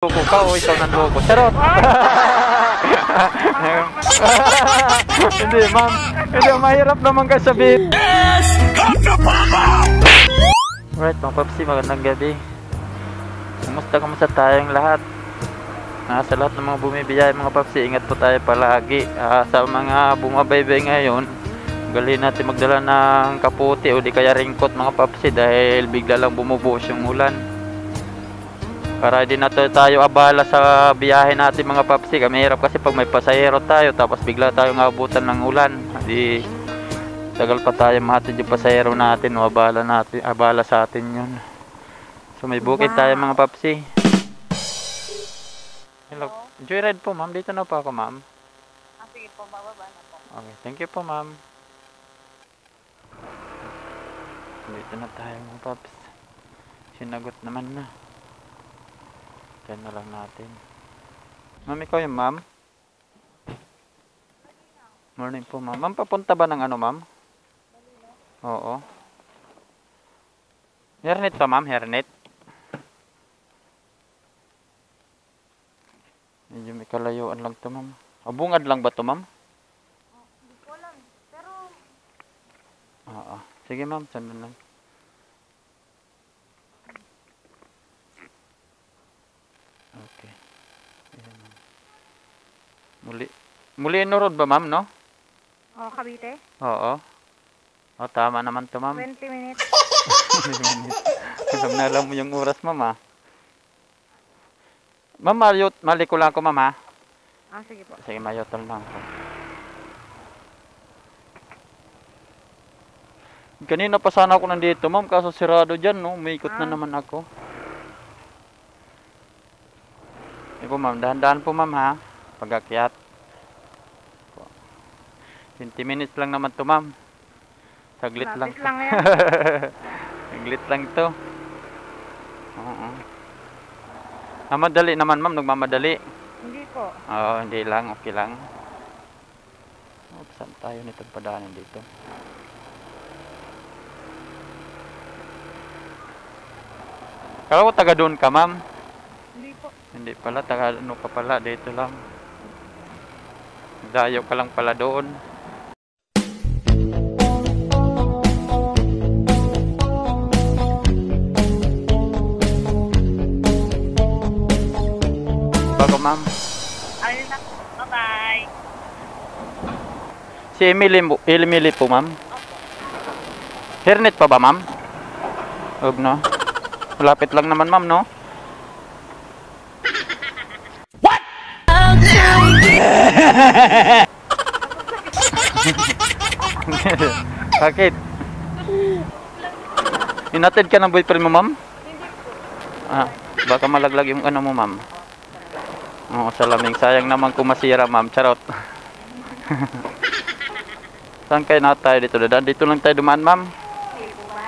Loko ka o ikaw ng loko. Charot! Hindi, ma'am. Hindi, mahirap naman ka sabihin. Alright, mga papsi, magandang gabi. Kamusta tayong lahat? Sa lahat ng mga bumibiyay, mga papsi, ingat po tayo palagi. Sa mga bumabaybay ngayon, galing natin magdala ng kaputi o di kaya ringkot, mga papsi, dahil bigla lang bumubuhos yung ulan. Para di na tayo abala sa biyahe natin, mga papsi. Mahirap kasi pag may pasahero tayo tapos bigla tayong abutan ng ulan, di tagal pa tayo mahatid yung pasahero natin o abala sa atin yun. So may bukid tayo, mga papsi. Hello. Joyride po, ma'am. Dito na po ako, ma'am. Sige po, bababa na po. Okay, thank you po, ma'am. Dito na tayo, mga paps. Sinagot naman na. Diyan na lang natin. Ma'am, ikaw yung ma'am? Morning po, ma'am. Ma'am, papunta ba ng ano, ma'am? Oo. Hernet pa, ma'am? Hernet? Medyo may kalayuan lang to, ma'am. Bungad lang ba to, ma'am? Hindi ko alam. Pero... Oo. Sige, ma'am. Saan lang? Okay. Ayan, ma'am. Mulino Road ba, ma'am, no? Oh, Cavite? Oo. O, tama naman to, ma'am. 20 minutes. 20 minutes. Alam mo yung oras, ma'am, ha? Ma'am, mali ko lang ako, ma'am, ha? Sige po. Sige, mayotol lang ako. Kanina pa sana ako nandito, ma'am, kaso sirado dyan, no? Umiikot na naman ako. Po, ma'am, dahan-dahan po, ma'am, ha? Pag-akyat. 20 minutes lang naman to, ma'am. Saglit lang. Lapis lang yan. Saglit lang to. Oo. Madali naman, ma'am. Nagmamadali. Hindi po. Oo, hindi lang. Okay lang. Saan tayo nito padaanan dito? Kala ko taga doon ka, ma'am. Hindi po. Hindi pala. Taga ano ka pala. Dito lang. Dayo ka lang pala doon. Bago, ma'am. Ayun na. Bye-bye. Si Emily po, ma'am. Opo. Hernet pa ba, ma'am? Huwag, no? Malapit lang naman, ma'am, no? What? Bakit? Inatid ka ng boyfriend mo, ma'am? Hindi po. Baka malaglag yung ano mo, ma'am. Oo, salaming. Sayang naman kung masira, ma'am. Charot. Saan kayo na tayo dito? Dito lang tayo dumaan, ma'am. Hindi po ba?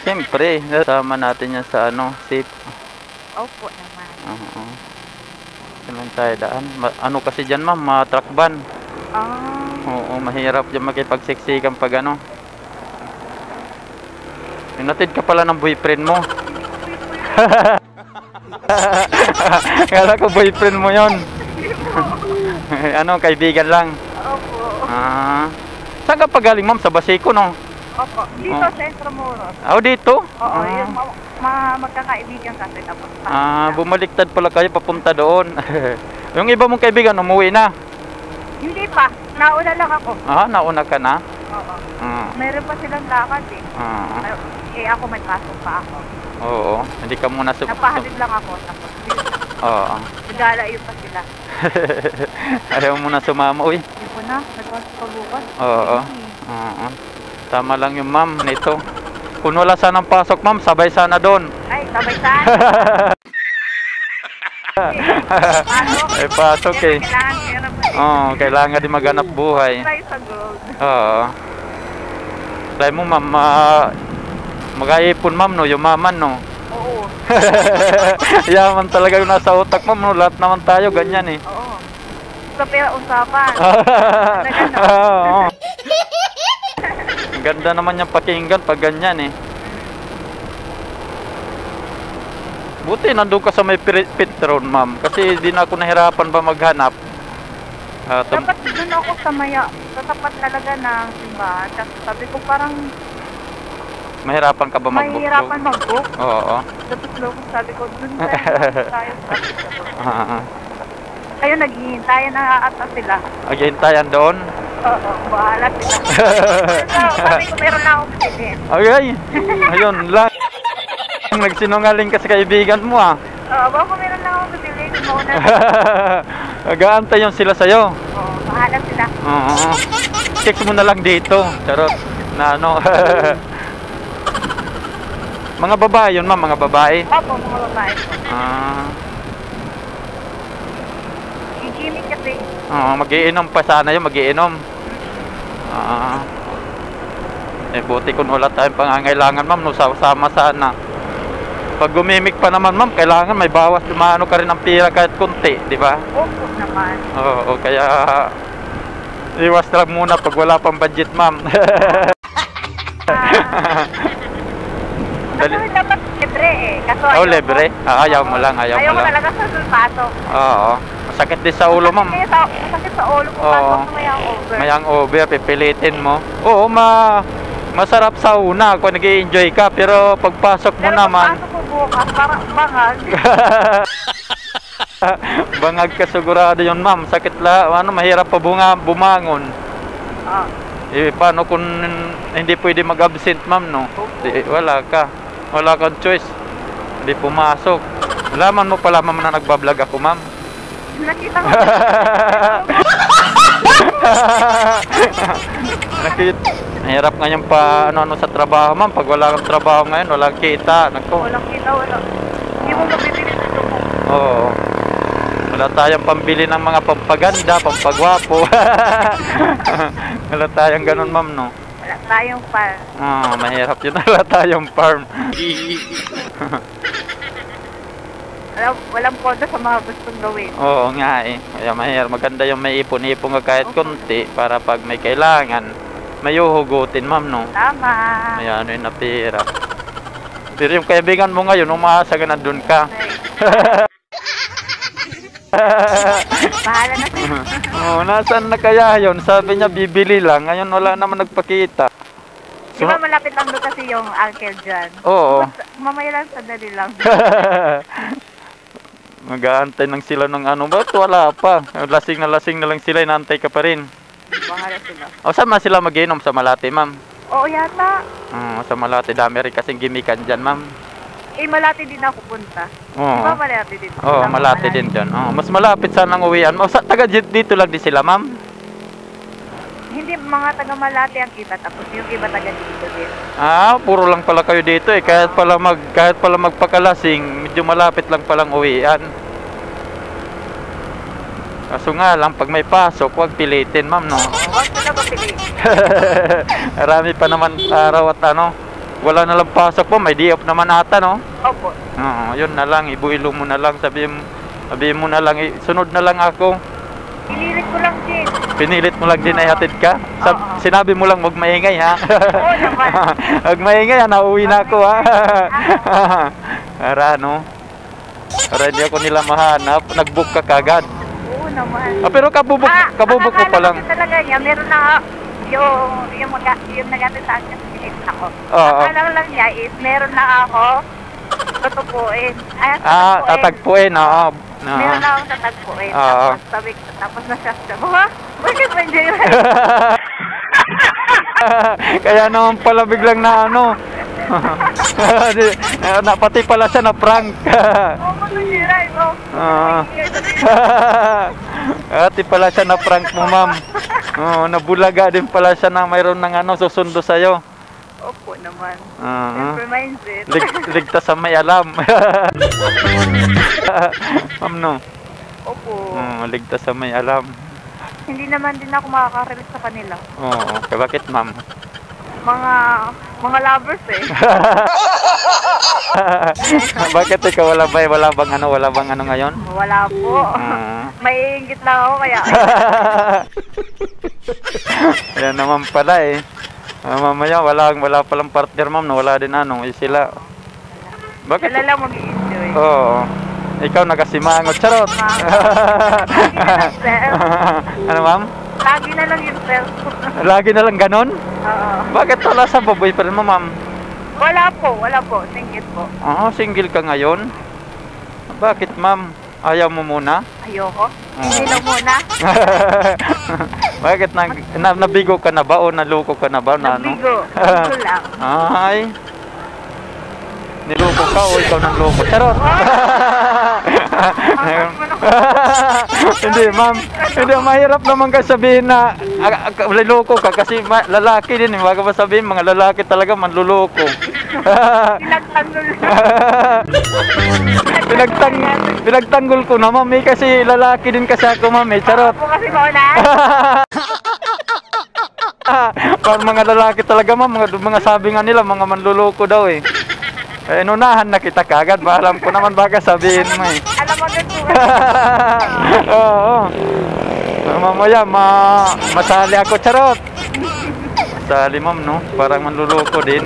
Siyempre, sama natin yan sa ano, safe. Opo naman. Oo. Saan lang tayo daan? Ano kasi dyan, ma'am? Truck van. Oo, mahirap dyan makipagsiksikan pag ano. Inatid ka pala ng boyfriend mo. Kala ko boyfriend mo yon. Ano, kaibigan lang. Opo. Saan ka pa galing, ma'am? Sa Basico, no? Opo. Dito sa Intramuros. Dito? Oo, yung magkakaibigan kasi tapos. Bumaliktad pala kayo papunta doon. Yung iba mong kaibigan, umuwi na? Hindi pa. Nauna lang ako. Nauna ka na? Oo. Meron pa silang lakad eh. Ako may pasok pa ako. Oo. Hindi ka muna napahatid lang ako. Tapos oo. nagalayo pa sila. Ayaw mo na sumama, uy. Hindi po na. Nagpasok pa bukas. Oo. Tama lang yung ma'am nito. Kung wala sanang pasok, ma'am, sabay sana doon. Ay, sabay sana. Pasok eh. Kailangan din maghanap buhay. Try sa gold. Oo. Try mo, ma'am, mag-aipon, ma'am, no? Yumaman, no? Oo. Yaman talaga yung nasa utak, ma'am, no? Lahat naman tayo, ganyan eh. Oo. Sa pera usapan. Oo. Ganda naman yung pakinggan pag ganyan eh. Buti nandun ka sa may Petron, ma'am. Kasi di na ako nahirapan ba maghanap. Dapat doon ako sa tapat talaga ng simbahan. Tapos sabi ko parang Mahirapan ka ba mag-book? mahirapan mag-book. Oo. Tapos sabi ko, doon tayo. Kayo naghihintayan na ata sila. Aghintayan doon? Oo, bahala sila. Sabi ko, meron na akong bilhin. Okay. Ayun lang. Nagsinungaling ka sa kaibigan mo ah. Oo, baka meron na akong bilhin. Mauna. Nag-aantay yun sila sa'yo. Oo, bahala sila. Oo. Text mo na lang dito. Charot. Na ano. Mga babae yun, ma'am. Mga babae. Opo, mga babae po. Gimmick kasi. Mag-iinom pa sana yun. Mag-iinom. Buti kung wala tayong pangangailangan, ma'am. No, sama sana. Pag gumimik pa naman, ma'am, kailangan may bawas. Maano ka rin ang pira kahit kunti, di ba? Opo naman. Oo, kaya iwas lang muna pag wala pang budget, ma'am. Kasi dapat libre eh. Kaso libre? Ayaw mo lang, ayaw mo lang. talaga sa sulpato. Oo. Masakit din sa ulo, ma'am. Masakit sa ulo kung pasok na may over. May over, pipilitin mo. Oo, masarap sa una kung nag-i-enjoy ka, pero pagpasok mo naman. Pero pagpasok mo bukas, parang bangag. Bangag ka sigurado yun, ma'am. Sakit mahirap pa bumangon. Paano kung hindi pwede mag-absent, ma'am, no? Wala kang choice. Hindi pumasok. Laman mo pala, ma'am, na nagbablog ako, ma'am. Nakita mo. Mahirap ngayon pa ano sa trabaho, ma'am. Pag wala kang trabaho ngayon, walang kita. Walang kita, wala. Hindi mo mabibili dito mo. Oo. Wala tayong pambili ng mga pampaganda, pampagwapo. Wala tayong ganun, ma'am, no? Wala tayong farm. Mahirap yun. Wala tayong farm. Walang pondo sa mga gustong gawin. Oo nga eh. Kaya mahirap. Maganda yung may ipon-ipon ka kahit konti para pag may kailangan, may uhugutin, ma'am, no? Tama. May ano yung napira. Pero yung kaibigan mo ngayon, umaasa ka na dun ka. Bahala na sila. Nasaan na kaya yun? Sabi niya bibili lang. Ngayon wala naman nagpakita. Di ba malapit lang doon kasi yung uncle dyan? Oo. Mamaya lang, sandali lang. Mag-aantay lang sila ng ano. Ba't wala pa? Lasing na lang sila. Inaantay ka pa rin. Bahala sila. Saan man sila mag-inom? Sa Malate, ma'am? Oo, yata. Sa Malate. Dami rin kasing gimikan dyan, ma'am. Malate din ako punta. Oo. Di ba Malate din? Malate din dyan. Mas malapit sana ang uwian mo. Taga dito lang din sila, ma'am? Hindi, mga taga Malate ang iba. Tapos yung iba taga dito din. Puro lang pala kayo dito eh. Kahit pala magpakalasing, medyo malapit lang palang uwian. Kaso nga lang, pag may pasok, huwag pilitin, ma'am, no? Huwag mo na mapilitin. Marami pa naman araw at ano. Wala na lang pasok po, may day off naman ata, no? Opo. Yun na lang, ibuilo mo na lang, sabihin mo na lang, sunod na lang ako. Pinilit ko lang din. Pinilit mo lang din ay hatid ka? Sinabi mo lang, huwag maingay, ha? Oo naman. Huwag maingay, ha? Nauwi na ako, ha? Para, no? Para hindi ako nila mahanap, nag-book ka kagad. Oo naman. Pero kabubok mo pa lang. Talaga niya, meron na yung nag-atid sa akin, pinilit ako. Oo. Akala lang niya is meron na ako tutupuin. Tatagpuin, oo. Meron na akong tatagpuin. Oo. Tapos na-shock siya. Bakit ba yun? Kaya naman pala biglang na ano. Pati pala siya na prank. Masasira ito. Pati pala siya na prank mo, ma'am. Nabulaga din pala siya na mayroon ng ano susundo sa'yo. Opo naman. Siyempre mindset. Ligtas sa may alam. Ma'am, no? Opo. Ligtas sa may alam. Hindi naman din ako makaka-relate sa kanila. Bakit, ma'am? Mga lovers eh. Bakit ikaw wala bang ano ngayon? Wala po. May inggit lang ako kaya. Yan naman pala eh. Mamaya wala palang partner, ma'am, na wala din sila. Bakit? Sila lang mag-i-enjoy. Oo. Ikaw nagasimangot. Charot. Lagi na lang, sir. Ano, ma'am? Lagi na lang yung sir. Lagi na lang ganon? Oo. Bakit wala sa boyfriend mo, ma'am? Wala po. Singgit po. Oo, single ka ngayon? Bakit, ma'am? Ayaw mo muna? Ayoko. Hindi lang muna. Bakit nabigo ka na ba o naloko ka na ba? Nabigo. Nabigo lang. Ay. Niloko ka o ikaw nang loko? Charot. Hindi, ma'am. Hindi, mahirap naman ka sabihin na niloko ka kasi lalaki din. Bago ba sabihin, mga lalaki talaga manluloko. Pinagtanggol ko na, ma'am. Kasi lalaki din kasi ako, ma'am. Charot. Ako kasi mauna. Parang mga lalaki talaga, ma'am. Mga sabi nga nila, mga manluloko daw eh. Nunahan na kita kagad. Alam ko naman baka sabihin mo eh. Alam mo agad po. Oo. Mamaya, masali ako. Charot. Masali, ma'am, no? Parang manluloko din.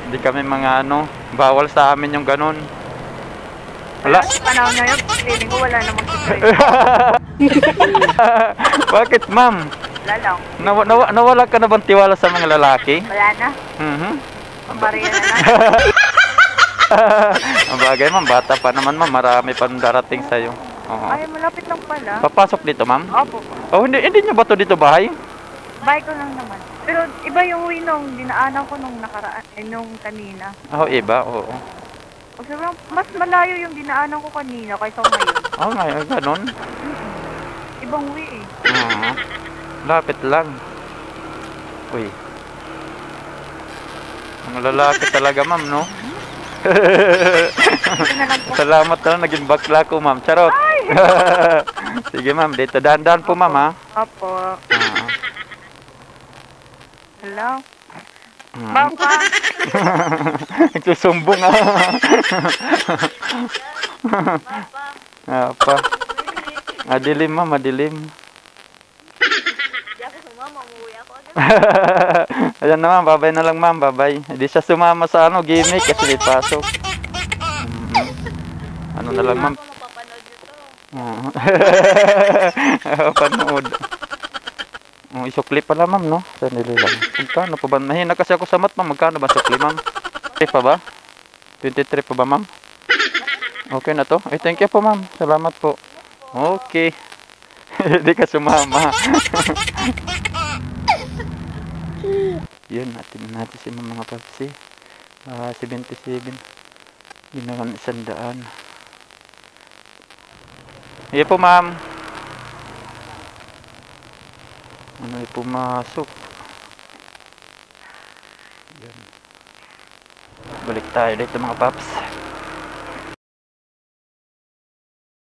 Hindi kami mga ano, bawal sa amin yung ganun. Wala. Panahon na yun, feeling ko wala namang tuloy. Bakit, ma'am? Wala lang. Nawala ka na bang tiwala sa mga lalaki? Wala na. Ang Maria na lang. Ang bagay, ma'am, bata pa naman, ma'am. Marami pa darating sa'yo. Oo. Ay, malapit lang pala. Papasok dito, ma'am? Opo. Oh, hindi nyo ba to dito bahay? Bye ko lang naman. Pero iba yung uwi nung dinaanan ko nung nakaraan, nung kanina. Oh, iba, oo. Kasi mas malayo yung dinaanan ko kanina kaysa ngayon. Oh, ngayon, ganun. Ibang uwi eh. Oo. Lapit lang. Uy. Mga lalaki talaga, ma'am, no? Salamat na, naging bakla ko, ma'am. Charot. Sige, ma'am, dito. Dahan-dahan po, ma'am, ha? Opo. Hello? Mm. Baka. Nagsusumbong, ha? Apa? Madilim, ma'am, madilim. Ayan na, ma'am, babay na lang, ma'am, babay. Hindi siya sumama sa ano, gimmick kasi may pasok. Ano na lang, ma'am. Panood. Isukli pala, ma'am, no? Sandali lang. Magkano pa ba? Mahina kasi ako sa mat, ma'am. Magkano ba sukli, ma'am? 3 pa ba? 23 pa ba, ma'am? Okay na to? Ay, thank you po, ma'am. Salamat po. Okay. Hindi ka sumama. Yun, natin si mga papsi. 77. Yun naman 100. Iya po, ma'am. Ano ay pumasok? Yan. Balik tayo dito, mga paps.